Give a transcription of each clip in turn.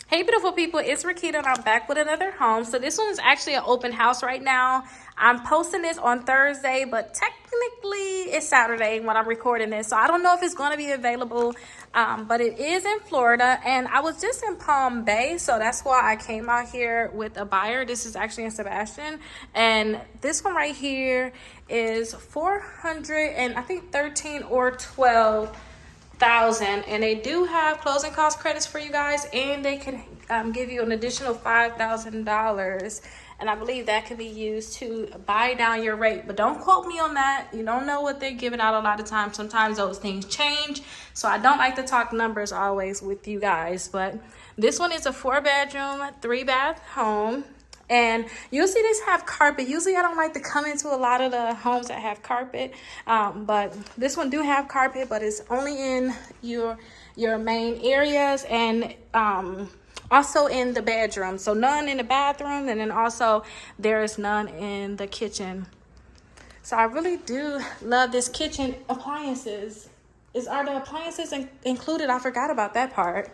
Hey beautiful people, it's Rickita and I'm back with another home. So this one is actually an open house right now. I'm posting this on Thursday, but technically it's Saturday when I'm recording this. So I don't know if it's going to be available, but it is in Florida. And I was just in Palm Bay, so that's why I came out here with a buyer. This is actually in Sebastian. And this one right here is 400 and I think 13 or 12 thousand, and they do have closing cost credits for you guys, and they can give you an additional $5,000, and I believe that can be used to buy down your rate. But don't quote me on that. You don't know what they're giving out a lot of times. Sometimes those things change, so I don't like to talk numbers always with you guys. But this one is a 4-bedroom 3-bath home. And you'll see this have carpet. Usually I don't like to come into a lot of the homes that have carpet, but this one do have carpet, but it's only in your main areas, and also in the bedroom. So none in the bathroom, and then also there is none in the kitchen. So I really do love this kitchen. Appliances, are the appliances included? I forgot about that part.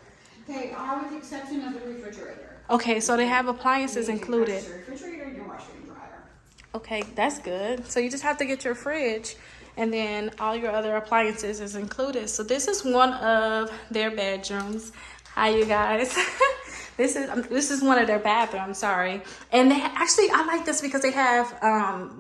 They are, with the exception of the refrigerator. Okay, so they have appliances included. Your refrigerator and your washer and dryer. Okay, that's good. So you just have to get your fridge, and then all your other appliances is included. So this is one of their bedrooms. Hi, you guys. This is one of their bathrooms, sorry. And they actually, I like this because they have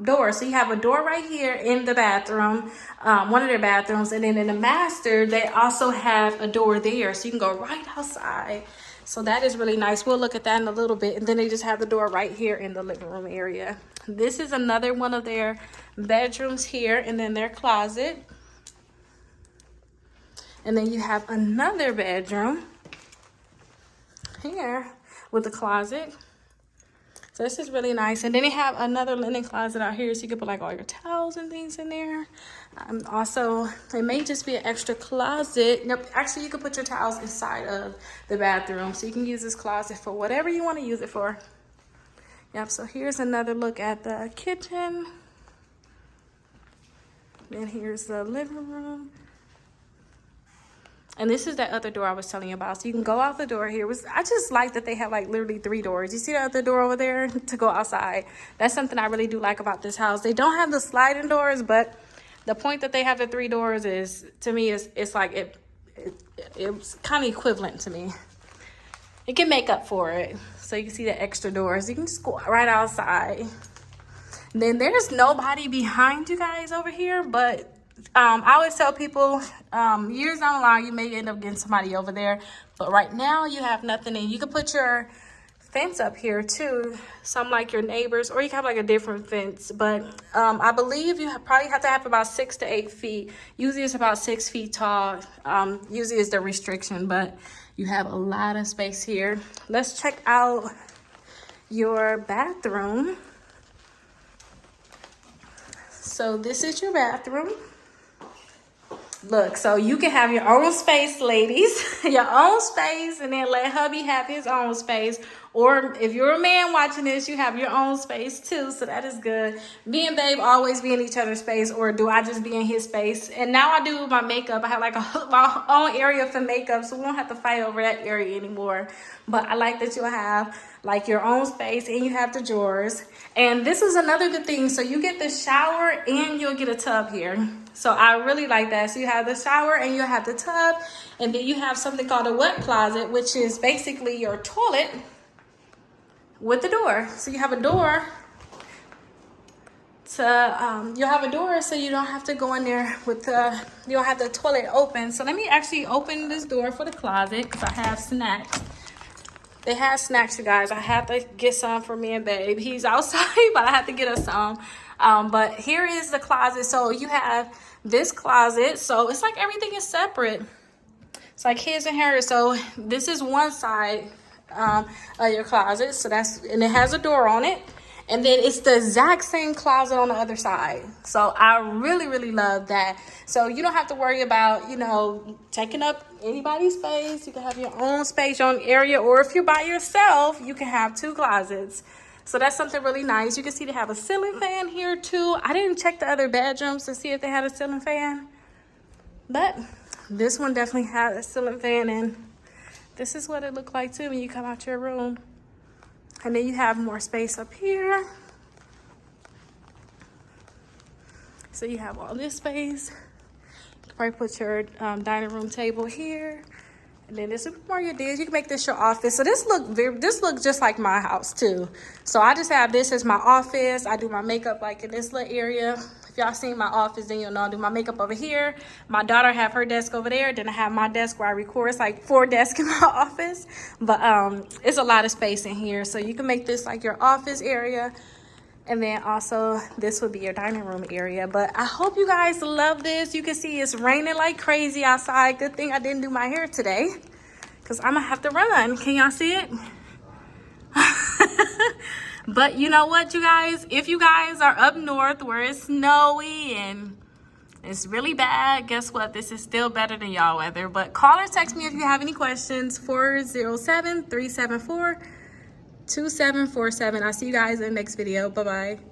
doors. So you have a door right here in the bathroom, one of their bathrooms, and then in the master, they also have a door there. So you can go right outside. So that is really nice. We'll look at that in a little bit. And then they just have the door right here in the living room area. This is another one of their bedrooms here, and then their closet. And then you have another bedroom here with a closet. So this is really nice. And then they have another linen closet out here, so you can put like all your towels and things in there. Also, it may just be an extra closet. Nope, actually you can put your towels inside of the bathroom, so you can use this closet for whatever you want to use it for. Yep, so here's another look at the kitchen. Then here's the living room. And this is that other door I was telling you about. So you can go out the door here. I just like that they have like literally 3 doors. You see that other door over there to go outside? That's something I really do like about this house. They don't have the sliding doors, but the point that they have the 3 doors is, to me, it's like it's kind of equivalent to me. It can make up for it. So you can see the extra doors. You can just go right outside. And then there's nobody behind you guys over here, but I always tell people, years down the line, you may end up getting somebody over there. But right now, you have nothing. And you can put your fence up here, too. Some like your neighbors. Or you can have like a different fence. But I believe you probably have to have about 6 to 8 feet. Usually it's about 6 feet tall. Usually is the restriction. But you have a lot of space here. Let's check out your bathroom. So this is your bathroom. Look, so you can have your own space, ladies. Your own space, and then let hubby have his own space. Or if you're a man watching this, you have your own space too, so that is good. Me and babe always be in each other's space, or do I just be in his space? And now I do my makeup. I have like my own area for makeup, so we don't have to fight over that area anymore. But I like that you'll have like your own space, and you have the drawers. And this is another good thing. So you get the shower, and you'll get a tub here. So I really like that. So you have the shower, and you have the tub, and then you have something called a wet closet, which is basically your toilet with the door. So you have a door to you'll have a door, so you don't have to go in there with you'll have the toilet open. So let me actually open this door for the closet, because I have snacks. They have snacks, you guys. I have to get some for me and babe. He's outside, but I have to get us some. But here is the closet. So you have this closet. So it's like everything is separate. It's like his and hers. So this is one side of your closet. So and it has a door on it. And then it's the exact same closet on the other side. So I really, really love that. So you don't have to worry about, taking up anybody's space. You can have your own space, your own area. Or if you're by yourself, you can have 2 closets. So that's something really nice. You can see they have a ceiling fan here too. I didn't check the other bedrooms to see if they had a ceiling fan. But this one definitely had a ceiling fan, and This is what it looked like too when you come out your room. And then you have more space up here. So you have all this space. You can probably put your dining room table here. And then this is more your dish. You can make this your office. So this looks just like my house too. So I just have this as my office. I do my makeup like in this little area. If y'all seen my office, then you'll know I do my makeup over here. My daughter have her desk over there. Then I have my desk where I record. It's like 4 desks in my office. But it's a lot of space in here. So you can make this like your office area. And then also this would be your dining room area. But I hope you guys love this. You can see it's raining like crazy outside. Good thing I didn't do my hair today, because I'm gonna have to run. Can y'all see it? But you know what, you guys? If you guys are up north where it's snowy and it's really bad, guess what? This is still better than y'all weather. But call or text me if you have any questions. 407-374-2747. I'll see you guys in the next video. Bye-bye.